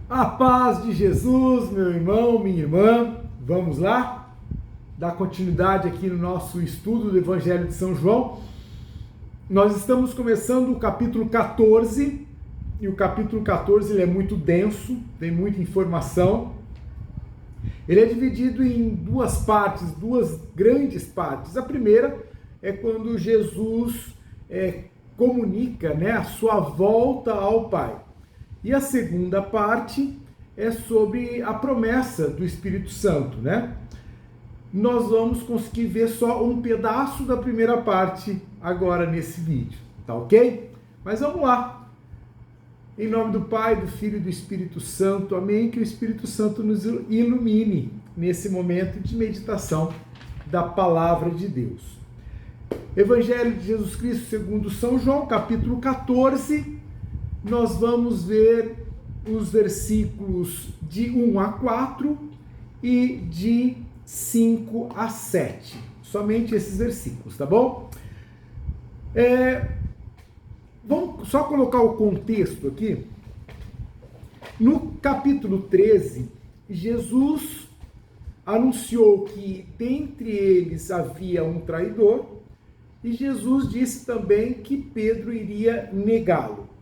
A paz de Jesus, meu irmão, minha irmã. Vamos lá? Dar continuidade aqui no nosso estudo do Evangelho de São João. Nós estamos começando o capítulo 14, e o capítulo 14 ele é muito denso, tem muita informação. Ele é dividido em duas partes, duas grandes partes. A primeira é quando Jesus comunica, a sua volta ao Pai. E a segunda parte é sobre a promessa do Espírito Santo, Nós vamos conseguir ver só um pedaço da primeira parte agora nesse vídeo, tá ok? Mas vamos lá. Em nome do Pai, do Filho e do Espírito Santo, amém? Que o Espírito Santo nos ilumine nesse momento de meditação da Palavra de Deus. Evangelho de Jesus Cristo segundo São João, capítulo 14, nós vamos ver os versículos de 1 a 4 e de 5 a 7. Somente esses versículos, tá bom? Vamos só colocar o contexto aqui. No capítulo 13, Jesus anunciou que dentre eles havia um traidor e Jesus disse também que Pedro iria negá-lo.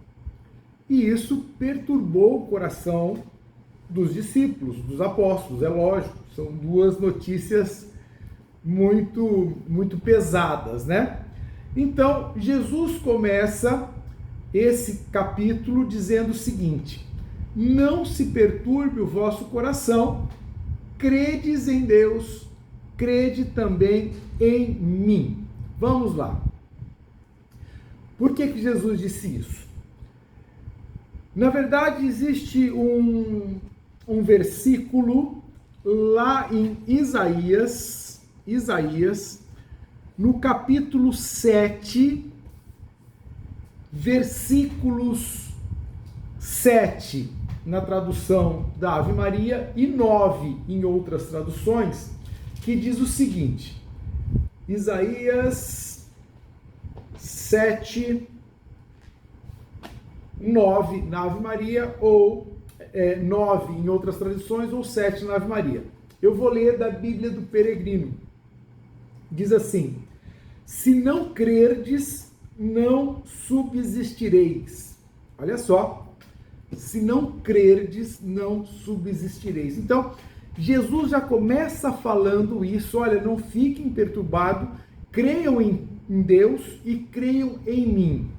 E isso perturbou o coração dos discípulos, dos apóstolos, é lógico. São duas notícias muito pesadas, Então, Jesus começa esse capítulo dizendo o seguinte: não se perturbe o vosso coração, credes em Deus, crede também em mim. Vamos lá. Por que Jesus disse isso? Na verdade, existe um versículo lá em Isaías, no capítulo 7, versículos 7, na tradução da Ave Maria, e 9 em outras traduções, que diz o seguinte: Isaías 7, 9 na Ave Maria, ou 9 em outras traduções, ou 7 na Ave Maria. Eu vou ler da Bíblia do Peregrino. Diz assim: se não crerdes, não subsistireis. Olha só, se não crerdes, não subsistireis. Então, Jesus já começa falando isso: olha, não fiquem perturbados, creiam em Deus e creiam em mim.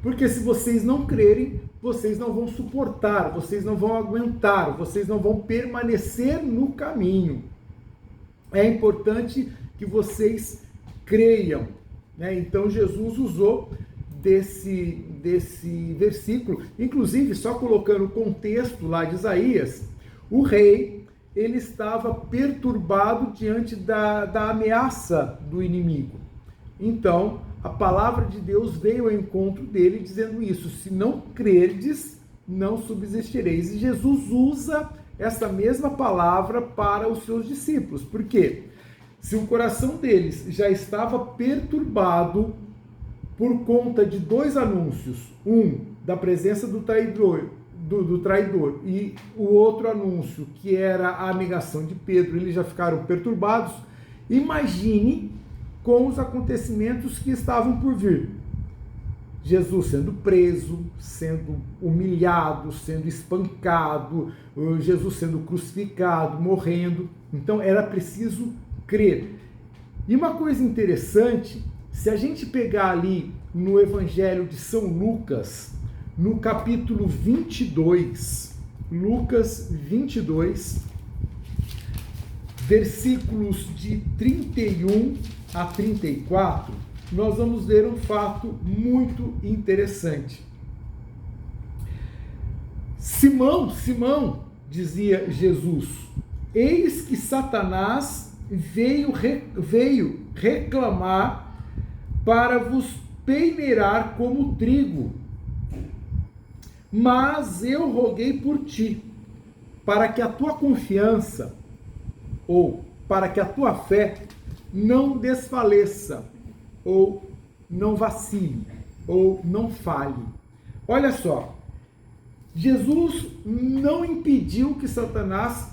Porque se vocês não crerem, vocês não vão suportar, vocês não vão aguentar, vocês não vão permanecer no caminho. É importante que vocês creiam, Então Jesus usou desse versículo, inclusive só colocando o contexto lá de Isaías, o rei, ele estava perturbado diante da ameaça do inimigo. Então, a palavra de Deus veio ao encontro dele dizendo isso: se não crerdes, não subsistireis. E Jesus usa essa mesma palavra para os seus discípulos. Por quê? Se o coração deles já estava perturbado por conta de dois anúncios, um da presença do traidor, e o outro anúncio, que era a negação de Pedro, eles já ficaram perturbados, imagine com os acontecimentos que estavam por vir. Jesus sendo preso, sendo humilhado, sendo espancado, Jesus sendo crucificado, morrendo. Então era preciso crer. E uma coisa interessante, se a gente pegar ali no Evangelho de São Lucas, no capítulo 22, Lucas 22, versículos de 31 a 34, nós vamos ver um fato muito interessante. Simão, Simão, dizia Jesus, eis que Satanás veio reclamar para vos peneirar como trigo. Mas eu roguei por ti, para que a tua confiança, ou para que a tua fé, não desfaleça, ou não vacile, ou não falhe. Olha só, Jesus não impediu que Satanás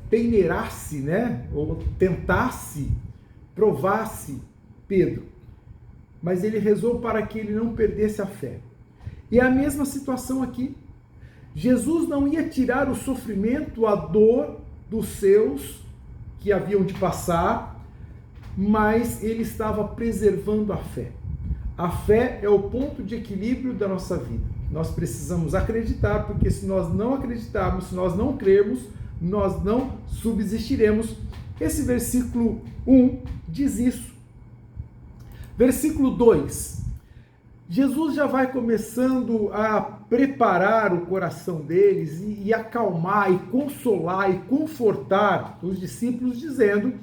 peneirasse, né? Ou tentasse, provasse Pedro. Mas ele rezou para que ele não perdesse a fé. E é a mesma situação aqui. Jesus não ia tirar o sofrimento, a dor dos seus que haviam de passar, mas ele estava preservando a fé. A fé é o ponto de equilíbrio da nossa vida. Nós precisamos acreditar, porque se nós não acreditarmos, se nós não crermos, nós não subsistiremos. Esse versículo 1 diz isso. Versículo 2. Jesus já vai começando a preparar o coração deles e acalmar, e consolar, e confortar os discípulos, dizendo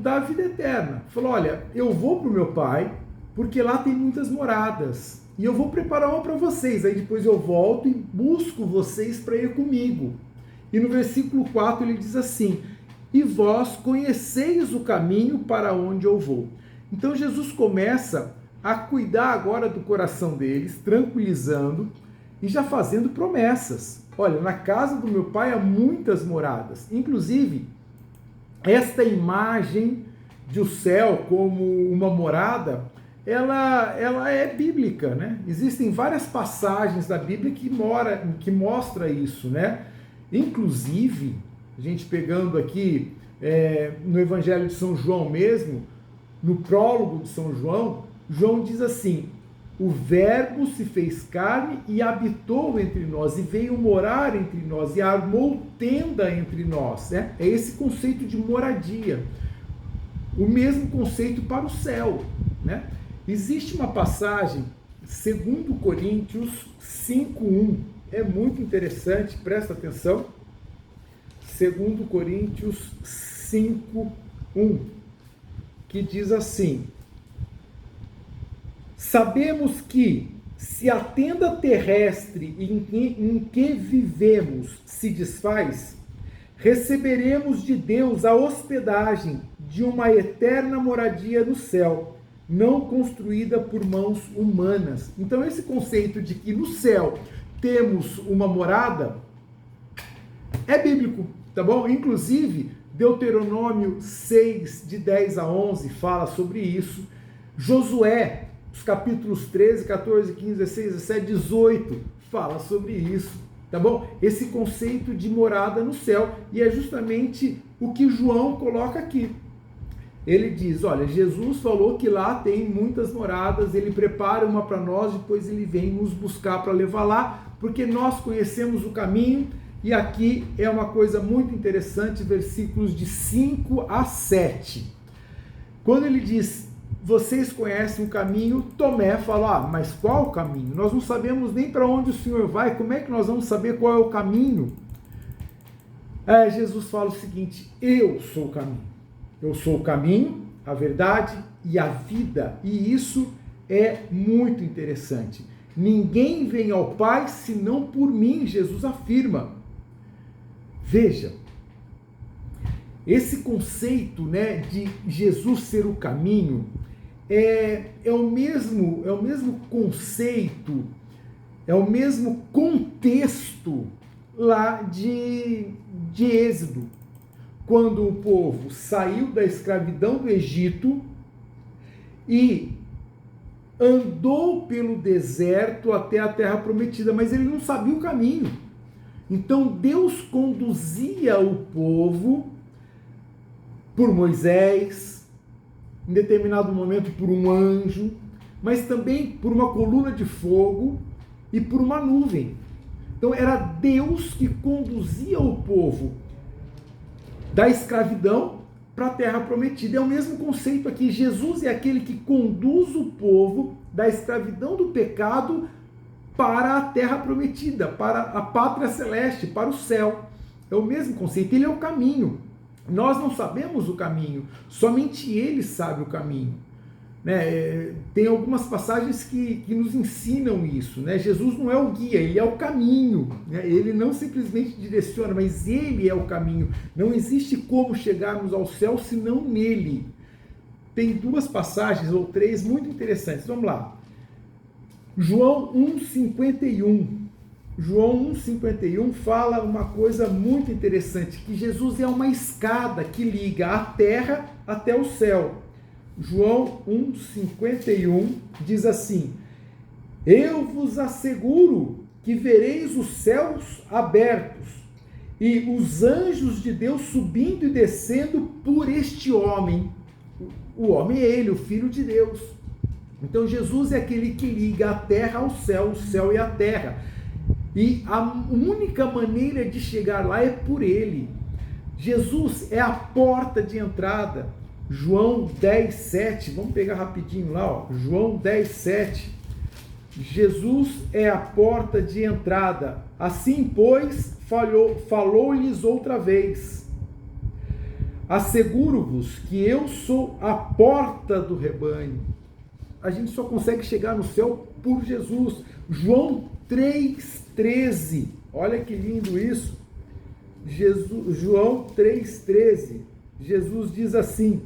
da vida eterna. Falou, olha, eu vou para o meu Pai, porque lá tem muitas moradas, e eu vou preparar uma para vocês, aí depois eu volto e busco vocês para ir comigo. E no versículo 4 ele diz assim, e vós conheceis o caminho para onde eu vou. Então Jesus começa a cuidar agora do coração deles, tranquilizando e já fazendo promessas. Olha, na casa do meu Pai há muitas moradas. Inclusive, esta imagem do céu como uma morada, ela é bíblica, né? Existem várias passagens da Bíblia que mostra isso, né? Inclusive, a gente pegando aqui no Evangelho de São João mesmo, no prólogo de São João, João diz assim, o verbo se fez carne e habitou entre nós, e veio morar entre nós, e armou tenda entre nós, né? É esse conceito de moradia. O mesmo conceito para o céu, né? Existe uma passagem, 2 Coríntios 5:1, é muito interessante, presta atenção, 2 Coríntios 5:1, que diz assim, sabemos que, se a tenda terrestre em que vivemos se desfaz, receberemos de Deus a hospedagem de uma eterna moradia no céu, não construída por mãos humanas. Então esse conceito de que no céu temos uma morada é bíblico, tá bom? Inclusive, Deuteronômio 6, de 10 a 11, fala sobre isso. Josué, os capítulos 13, 14, 15, 16, 17, 18, fala sobre isso, tá bom? Esse conceito de morada no céu, e é justamente o que João coloca aqui. Ele diz, olha, Jesus falou que lá tem muitas moradas, ele prepara uma para nós, depois ele vem nos buscar para levar lá, porque nós conhecemos o caminho, e aqui é uma coisa muito interessante, versículos de 5 a 7. Quando ele diz, vocês conhecem o caminho, Tomé fala, mas qual o caminho? Nós não sabemos nem para onde o Senhor vai, como é que nós vamos saber qual é o caminho? Jesus fala o seguinte, eu sou o caminho. Eu sou o caminho, a verdade e a vida. E isso é muito interessante. Ninguém vem ao Pai senão por mim, Jesus afirma. Veja, esse conceito, né, de Jesus ser o caminho é o mesmo conceito, é o mesmo contexto lá de Êxodo, quando o povo saiu da escravidão do Egito e andou pelo deserto até a terra prometida, mas ele não sabia o caminho. Então Deus conduzia o povo por Moisés, em determinado momento por um anjo, mas também por uma coluna de fogo e por uma nuvem. Então era Deus que conduzia o povo da escravidão para a terra prometida. É o mesmo conceito aqui. Jesus é aquele que conduz o povo da escravidão do pecado para a terra prometida, para a pátria celeste, para o céu. É o mesmo conceito. Ele é o caminho. Nós não sabemos o caminho, somente Ele sabe o caminho. Né? Tem algumas passagens que nos ensinam isso. Né? Jesus não é o guia, Ele é o caminho. Né? Ele não simplesmente direciona, mas Ele é o caminho. Não existe como chegarmos ao céu senão nele. Tem duas passagens ou três muito interessantes. Vamos lá. João 1,51. João 1,51 fala uma coisa muito interessante, que Jesus é uma escada que liga a terra até o céu. João 1,51 diz assim: eu vos asseguro que vereis os céus abertos e os anjos de Deus subindo e descendo por este homem. O homem é ele, o Filho de Deus. Então Jesus é aquele que liga a terra ao céu, o céu e a terra. E a única maneira de chegar lá é por ele. Jesus é a porta de entrada. João 10:7, vamos pegar rapidinho lá, ó. João 10:7. Jesus é a porta de entrada. Assim, pois, falou-lhes outra vez: asseguro-vos que eu sou a porta do rebanho. A gente só consegue chegar no céu por Jesus. João 3,13. Olha que lindo isso. João 3,13. Jesus diz assim: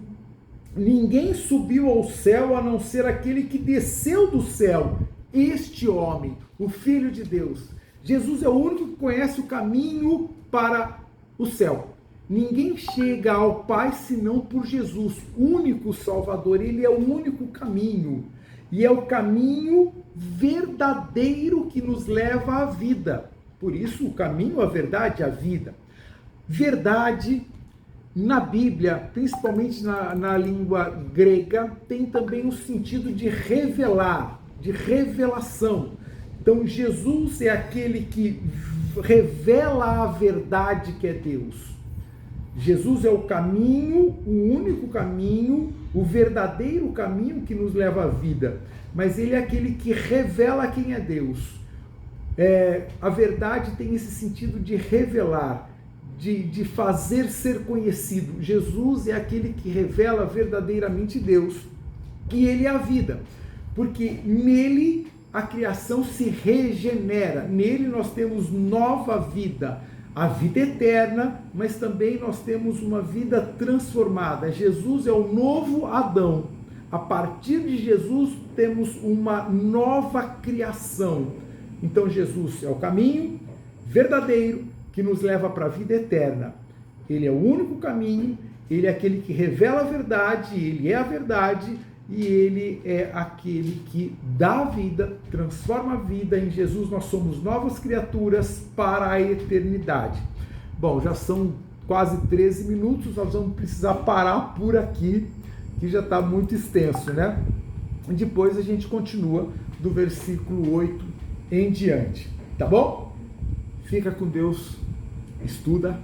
ninguém subiu ao céu a não ser aquele que desceu do céu, este homem, o Filho de Deus. Jesus é o único que conhece o caminho para o céu. Ninguém chega ao Pai senão por Jesus, único Salvador. Ele é o único caminho. E é o caminho verdadeiro que nos leva à vida. Por isso, o caminho, a verdade, a vida. Verdade, na Bíblia, principalmente na língua grega, tem também o sentido de revelar, de revelação. Então, Jesus é aquele que revela a verdade que é Deus. Jesus é o caminho, o único caminho, o verdadeiro caminho que nos leva à vida. Mas ele é aquele que revela quem é Deus. A verdade tem esse sentido de revelar, de fazer ser conhecido. Jesus é aquele que revela verdadeiramente Deus. E ele é a vida. Porque nele a criação se regenera. Nele nós temos nova vida. A vida eterna, mas também nós temos uma vida transformada. Jesus é o novo Adão. A partir de Jesus temos uma nova criação. Então Jesus é o caminho verdadeiro que nos leva para a vida eterna. Ele é o único caminho, ele é aquele que revela a verdade, ele é a verdade e ele é aquele que dá a vida, transforma a vida. Em Jesus nós somos novas criaturas para a eternidade. Bom, já são quase 13 minutos, nós vamos precisar parar por aqui, que já está muito extenso, né? Depois a gente continua do versículo 8 em diante, tá bom? Fica com Deus, estuda